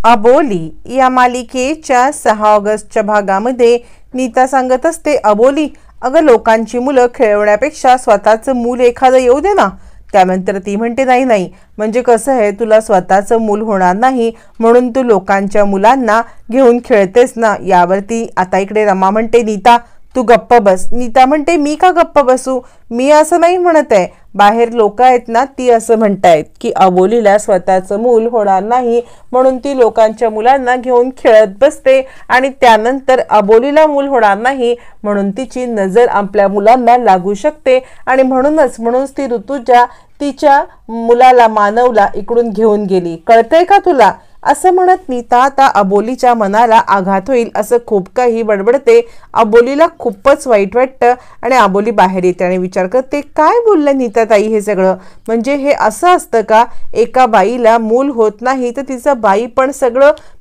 अबोली या मालिकेच्या 6 ऑगस्टच्या भागामध्ये नीता सांगत असते, अबोली अगं लोकांची मुलं खेळवण्यापेक्षा स्वतःचं मूल एखादं येऊ दे ना. त्यानंतर ती म्हणते, नाही नाही, म्हणजे कसं आहे, तुला स्वतःचं मूल होणार नाही म्हणून तू लोकांच्या मुलांना घेऊन खेळतेस ना. यावरती आता इकडे रमा म्हणते, नीता तू गप्प बस. नीता म्हणते, मी का गप्प बसू, मी असं नाही म्हणत आहे, बाहेर लोक आहेत ना ती असं म्हणतायत की अबोलीला स्वतःचं मूल होणार नाही म्हणून ती लोकांच्या मुलांना घेऊन खेळत बसते आणि त्यानंतर अबोलीला मूल होणार नाही म्हणून तिची नजर आपल्या मुलांना लागू शकते आणि म्हणूनच ती ऋतुजा तिच्या मुलाला मानवला इकडून घेऊन गेली. कळतंय का तुला, असं म्हणत नीता आता अबोलीच्या मनाला आघात होईल असं खूप काही बडबडते. अबोलीला खूपच वाईट वाटतं आणि अबोली बाहेर येते आणि विचार करते, काय बोललं नीता ताई हे सगळं, म्हणजे हे असं असतं का, एका बाईला मूल होत नाही तर तिचं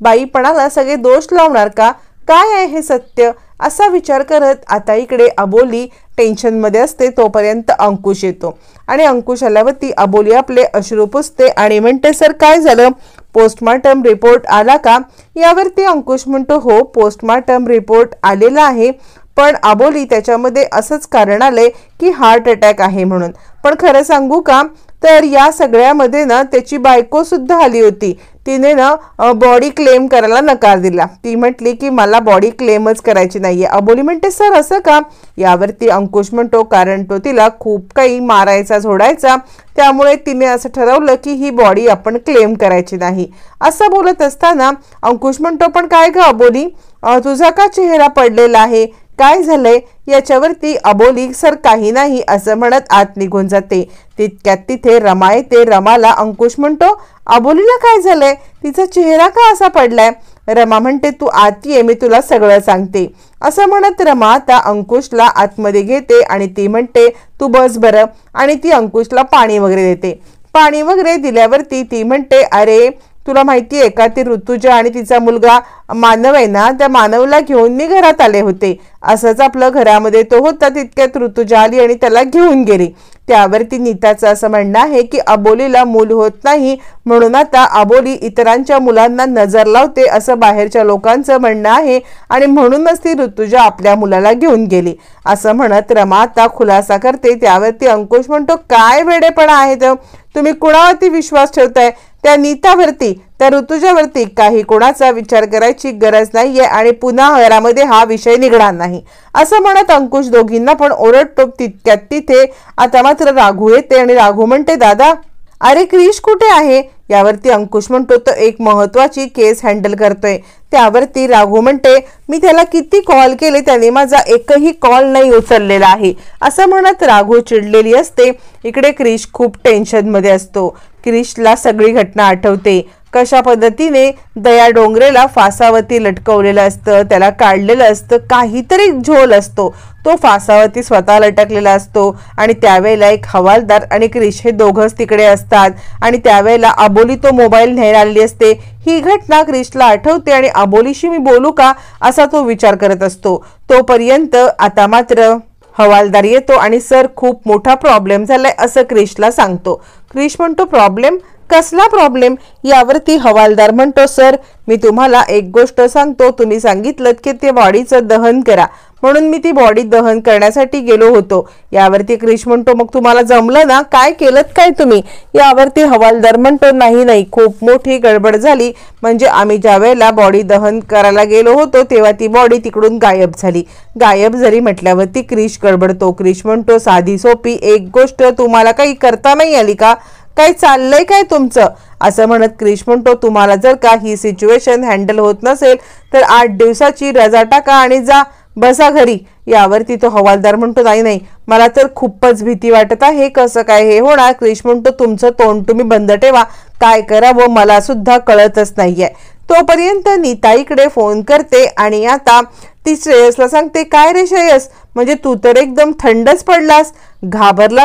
बाईपणाला सगळे दोष लावणार का, काय आहे हे सत्य, असा विचार करत आता इकडे अबोली टेन्शनमध्ये असते. तोपर्यंत अंकुश येतो आणि अंकुश आल्यावरती अबोली आपले अश्रू पुसते आणि म्हणते, सर काय झालं, पोस्टमार्टम रिपोर्ट आला का. यावरती अंकुश म्हणतो, हो पोस्टमार्टम रिपोर्ट आलेला आहे, पण अबोली त्याच्यामध्ये असंच कारण आलंय की हार्ट अटॅक आहे म्हणून. पण खरं सांगू का, तर या सगळ्यामध्ये ना त्याची बायको सुद्धा आली होती. तिने ना बॉडी क्लेम करायला नकार दिला. ती म्हटली की मला बॉडी क्लेमच करायची नाहीये. अबोली म्हणते, सर असं का. यावरती अंकुश म्हणतो, कारण तो तिला खूप काही मारायचा झोडायचा, त्यामुळे तिने असं ठरवलं की ही बॉडी आपण क्लेम करायची नाही. असं बोलत असताना अंकुश म्हणतो, पण काय ग अबोली, तुझा का चेहरा पडलेला आहे, काय झालंय. याच्यावरती अबोली, सर काही नाही असं म्हणत आत निघून जाते. तितक्यात तिथे रमा येते. रमाला अंकुश म्हणतो, अबोलीला काय झालंय, तिचा चेहरा का असा पडलाय. रमा म्हणते, तू आत ये, मी तुला सगळं सांगते. असं म्हणत रमा आता अंकुशला आतमध्ये घेते आणि ती म्हणते, तू बस बरं, आणि ती अंकुशला पाणी वगैरे देते. पाणी वगैरे दिल्यावरती ती म्हणते, अरे तुला माहिती आहे का, ती ऋतुजा आणि तिचा मुलगा मानव आहे ना, त्या मानवला घेऊन मी घरात आले होते. असंच आपलं घरामध्ये तो होता, तितक्यात ऋतुजा आली आणि त्याला घेऊन गेली. त्यावरती नीताचं असं म्हणणं आहे की अबोलीला मूल होत नाही म्हणून आता अबोली इतरांच्या मुलांना नजर लावते असं बाहेरच्या लोकांचं म्हणणं आहे आणि म्हणूनच ती ऋतुजा आपल्या मुलाला घेऊन गेली असं म्हणत रमा आता खुलासा करते. त्यावरती अंकुश म्हणतो, काय वेडेपणा आहे तुम्ही, कुणावरती विश्वास ठेवताय, त्या नीतावरती, त्या ऋतुजावरती. काही कोणाचा विचार करायची गरज नाहीये आणि पुन्हा घरामध्ये हा विषय निघणार नाही असं म्हणत अंकुश दोघींना पण ओरडतो. तितक्यात तिथे आता मात्र राघू येते आणि राघू म्हणते, दादा अरे क्रिश कुठे आहे. यावरती अंकुश म्हणतो, तो एक महत्वाची केस हँडल करतोय. त्यावरती राघू म्हणते, मी त्याला किती कॉल केले, त्याने माझा एकही कॉल नाही उचललेला आहे असं म्हणत राघू चिडलेली असते. इकडे क्रिश खूप टेन्शन मध्ये असतो. क्रिशला सगळी घटना आठवते, कशा पद्धतीने दया डोंगरेला फासावरती लटकवलेलं असतं, त्याला काढलेलं असतं, काहीतरी झोल असतो, तो फासावरती स्वतः लटकलेला असतो आणि त्यावेळेला एक हवालदार आणि क्रिश हे दोघंच तिकडे असतात आणि त्यावेळेला अबोली तो मोबाईल न्यायला आलेली असते. ही घटना क्रिशला आठवते आणि अबोलीशी मी बोलू का असा तो विचार करत असतो. तोपर्यंत आता मात्र हवालदार येतो आणि सर खूप मोठा प्रॉब्लेम झालाय असं क्रिशला सांगतो. क्रिश म्हणतो, प्रॉब्लेम, कसला प्रॉब्लेम. यावरती हवालदार म्हणतो, सर मी तुम्हाला एक गोष्ट सांगतो, तुम्ही सांगितलं की ते बॉडीचं दहन करा म्हणून मी ती बॉडी दहन करण्यासाठी गेलो होतो. यावरती क्रिश म्हणतो, मग तुम्हाला जमलं ना, काय केलं काय तुम्ही. यावरती हवालदार म्हणतो, नाही खूप मोठी गडबड झाली, म्हणजे आम्ही ज्या वेळेला बॉडी दहन करायला गेलो होतो तेव्हा ती बॉडी तिकडून गायब झाली. गायब जरी म्हटल्यावरती क्रिश गडबडतो. क्रिश म्हणतो, साधी सोपी एक गोष्ट तुम्हाला काही करता नाही आली का, काय चाललंय काय तुमचं असं म्हणत क्रिश म्हणतो, तुम्हाला जर का ही सिच्युएशन हँडल होत नसेल तर 8 दिवसाची रजा टाका आणि जा बसा घरी. यावरती तो हवालदार म्हणतो, नाही मला तर खूपच भीती वाटत आहे, कसं काय हे होणार. क्रिश म्हणतो, तुमचं तोंड तुम्ही बंद ठेवा, काय करावं मला सुद्धा कळतच नाहीये. तोपर्यंत नीता इकडे फोन करते आणि आता ती श्रेयसला सांगते, काय रे श्रेयस, म्हणजे तू तर एकदम थंडच पडलास,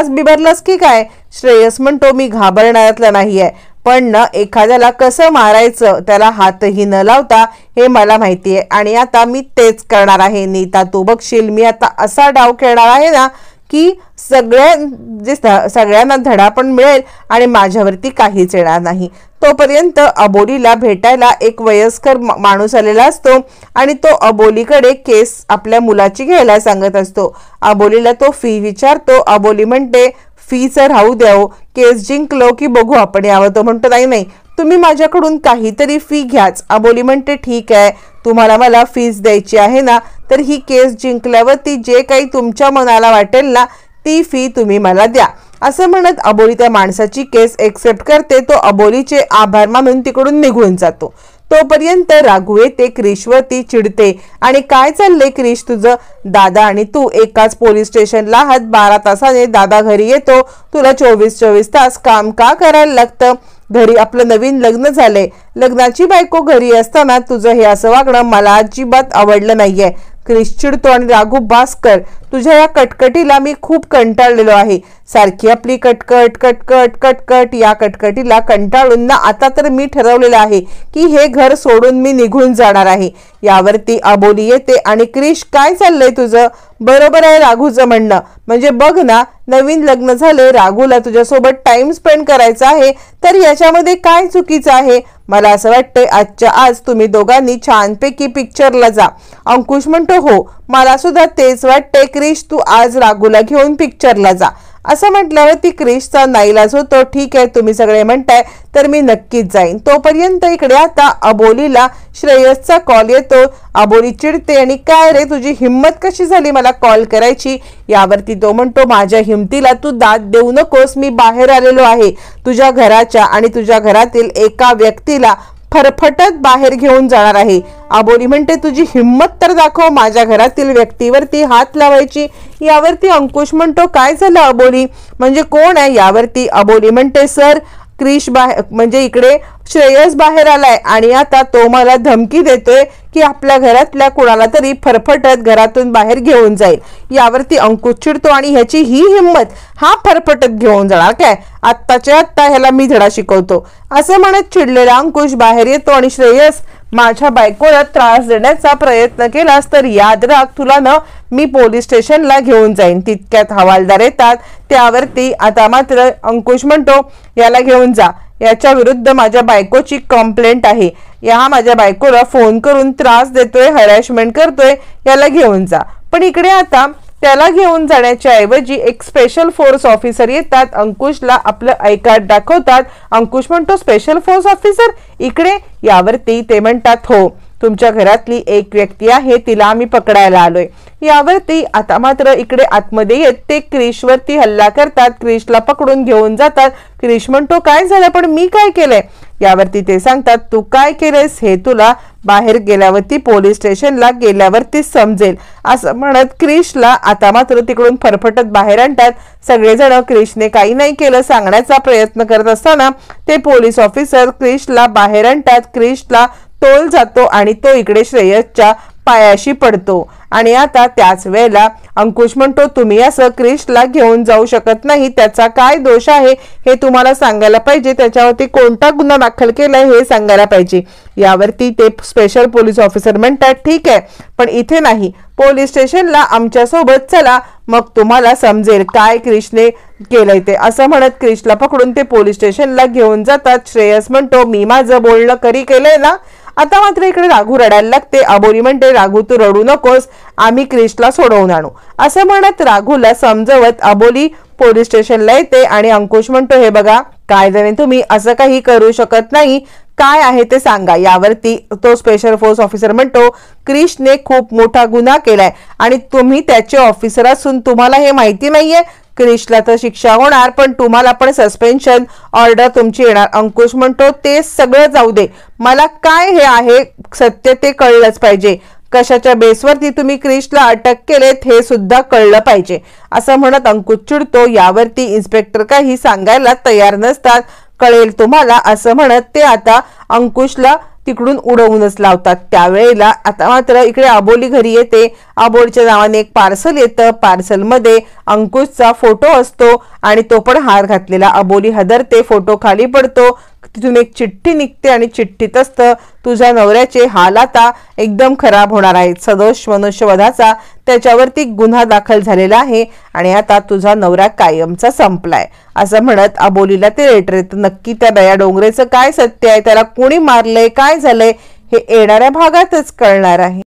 बिबरलास की काय. श्रेयस म्हणतो, मी घाबरणाऱ्यातला नाहीये, पण न एखाद्याला कसं मारायचं त्याला हातही न लावता हे मला माहितीये आणि आता मी तेच करणार आहे. नीता तू बघशील, मी आता असा डाव खेळणार आहे ना की सगळ्यांना धडा पण मिळेल आणि माझ्यावरती काहीच येणार नाही. तोपर्यंत अबोलीला भेटायला एक वयस्कर माणूस आलेला असतो आणि तो अबोलीकडे केस आपल्या मुलाची घ्यायला सांगत असतो. अबोलीला तो फी विचारतो. अबोली म्हणते फीचं राहू द्यावं, केस जिंकलो की बघू आपण यावं. तो म्हणतो नाही नाही, तुम्ही माझ्याकडून काहीतरी फी घ्याच. अबोली म्हणते ठीक आहे, तुम्हाला मला फीस द्यायची आहे ना, तर ही केस जिंकल्यावरती जे काही तुमच्या मनाला वाटेल ना ती फी तुम्ही मला द्या. असं म्हणत अबोली त्या माणसाची केस एक्सेप्ट करते. तो अबोलीचे आभार मानून तिकडून निघून जातो. तोपर्यंत राघू येते क्रिशवरती चिडते आणि काय चाललंय क्रिश तुझं? दादा आणि तू एकाच पोलीस स्टेशनला आहात. 12 तासाने दादा घरी येतो. तुला 24 तास काम का करायला लागतं? घरी आपलं नवीन लग्न झालंय, लग्नाची बायको घरी असताना तुझं हे असं वागणं मला अजिबात आवडलं नाहीये. क्रिश चिडतो आणि राघू बास कर, तुझ्या या कटकटीला मी खूप कंटाळलेलो आहे. सारखी आपली कटकट कटकट कटकट, या कटकटीला कंटाळून ना आता तर मी ठरवलेलं आहे की हे घर सोडून मी निघून जाणार आहे. यावरती अबोली येते आणि क्रिश काय चाललंय तुझं? बरोबर आहे राघूचं म्हणणं, म्हणजे बघ ना, नवीन लग्न झाले, राघूला तुझ्यासोबत टाइम स्पेंड करायचा आहे, तर याच्यामध्ये काय चुकीचं आहे? मला असं वाटतंय आजच्या आज तुम्ही दोघांनी छानपैकी पिक्चरला जा. अंकुश म्हणतो हो, मला सुद्धा तेच वाटतंय क्रिश, तू आज राघूला घेऊन पिक्चरला जा. असं म्हटल्यावर ती क्रिशचा नाईलाज होतो. ठीक आहे, तुम्ही सगळे म्हणताय तर मी नक्कीच जाईन. तोपर्यंत इकडे आता अबोलीला श्रेयसचा कॉल येतो. अबोली चिडते आणि काय रे, तुझी हिम्मत कशी झाली मला कॉल करायची? यावरती तो म्हणतो माझ्या हिमतीला तू दाद देऊ नकोस, मी बाहेर आलेलो आहे. तुझ्या घराच्या आणि तुझ्या घरातील एका व्यक्तीला फरफटत बाहेर घेऊन जाणार आहे. अबोली म्हणते तुझी हिम्मत तर दाखव माझ्या घरातील व्यक्तीवरती हात लावायची. यावरती अंकुश म्हणतो काय झालं अबोली, म्हणजे कोण आहे? यावरती अबोली म्हणते सर, क्रिश बाहेर म्हणजे इकडे श्रेयस बाहेर आलाय आणि आता तो मला धमकी देतोय की आपल्या घरातल्या कुणाला तरी फरफटत घरातून बाहेर घेऊन जाईल. यावरती अंकुश चिडतो आणि ह्याची ही हिम्मत, हा फरफटत घेऊन जाणार काय? आत्ताच्या आत्ता ह्याला मी धडा शिकवतो. असं म्हणत चिडलेला अंकुश बाहेर येतो आणि श्रेयस, माझ्या बायकोला त्रास देण्याचा प्रयत्न केलास तर याद राख, तुला न मी पोलीस स्टेशनला घेऊन जाईन. तितक्यात हवालदार येतात. त्यावरती आता मात्र अंकुश म्हणतो याला घेऊन जा, याच्या विरुद्ध माझ्या बायकोची कंप्लेंट आहे. या माझ्या बायकोला फोन करून त्रास देतोय, हॅरॅसमेंट करतोय, याला घेऊन जा. पण इकडे आता त्याला घेऊन जाण्याच्या ऐवजी एक स्पेशल फोर्स ऑफिसर येतात. अंकुशला आपलं आय कार्ड दाखवतात. अंकुश म्हणतो स्पेशल फोर्स ऑफिसर इकडे? यावरती ते म्हणतात हो, तुमच्या घरातली एक व्यक्ती आहे, तिला आम्ही पकडायला आलोय. यावरती आता मात्र इकडे आतमध्ये येत ते क्रिशवरती हल्ला करतात. क्रिशला पकडून घेऊन जातात. क्रिश म्हणतो काय झालं, पण मी काय केलंय? यावरती ते सांगतात तू काय केलंयस हे तुला बाहेर गेल्यावरती पोलीस स्टेशनला गेल्यावरती समजेल. असं म्हणत क्रिशला आता मात्र तिकडून फरफटत बाहेर आणतात. सगळेजण क्रिशने काही नाही केलं सांगण्याचा प्रयत्न करत असताना ते पोलीस ऑफिसर क्रिशला बाहेर आणतात. क्रिशला तोल जातो आणि तो इकडे श्रेयसच्या पायाशी पडतो. आणि आता त्याच वेळेला अंकुश म्हणतो तुम्ही असं क्रिशला घेऊन जाऊ शकत नाही, त्याचा काय दोष आहे हे तुम्हाला सांगायला पाहिजे, त्याच्यावरती कोणता गुन्हा दाखल केलाय हे सांगायला पाहिजे. यावरती ते स्पेशल पोलीस ऑफिसर म्हणतात ठीक आहे, पण इथे नाही, पोलीस स्टेशनला आमच्या सोबत चला, मग तुम्हाला समजेल काय क्रिशने केलंय ते. असं म्हणत क्रिशला पकडून ते पोलीस स्टेशनला घेऊन जातात. श्रेयस म्हणतो मी माझं बोलणं खरी केलंय ना? आता मात्र इकडे राघू रडायला लागते. अबोली म्हणते राघू तू रडू नकोस, आम्ही क्रिशला सोडवून आणू. असं म्हणत राघूला समजवत अबोली पोलीस स्टेशनला येते आणि अंकुश म्हणतो हे बघा, कायद्याने तुम्ही असं काही करू शकत नाही, काय आहे ते सांगा. यावरती तो स्पेशल फोर्स ऑफिसर म्हणतो क्रिशने खूप मोठा गुन्हा केलाय आणि तुम्ही त्याचे ऑफिसर असून तुम्हाला हे माहिती नाहीये. क्रिशला तर शिक्षा होणार, पण तुम्हाला पण सस्पेन्शन ऑर्डर तुमची येणार. अंकुश म्हणतो ते सगळं जाऊ दे, मला काय हे आहे सत्य ते कळलंच पाहिजे. कशाच्या बेसवरती तुम्ही क्रिशला अटक केलेत हे सुद्धा कळलं पाहिजे. असं म्हणत अंकुश चिडतो. यावरती इन्स्पेक्टर काही सांगायला तयार नसतात. कळेल तुम्हाला असं म्हणत ते आता अंकुशला तिकडून उडवूनच लावतात. त्यावेळेला आता मात्र इकडे अबोली घरी येते. अबोलीच्या नावाने एक पार्सल येतं. पार्सलमध्ये अंकुशचा फोटो असतो आणि तो पण हार घातलेला. अबोली हदरते, फोटो खाली पडतो. तिथून एक चिठ्ठी निघते आणि चिठ्ठीत असतं तुझ्या नवऱ्याचे हाल आता एकदम खराब होणार आहेत. सदोष मनुष्यवधाचा त्याच्यावरती गुन्हा दाखल झालेला आहे आणि आता तुझा नवरा कायमचा संपलाय असं म्हणत अबोलीला ते लेटर येतं. नक्की त्या दया डोंगरेचं काय सत्य आहे, त्याला कोणी मारलंय, काय झालंय हे येणाऱ्या भागातच कळणार आहे.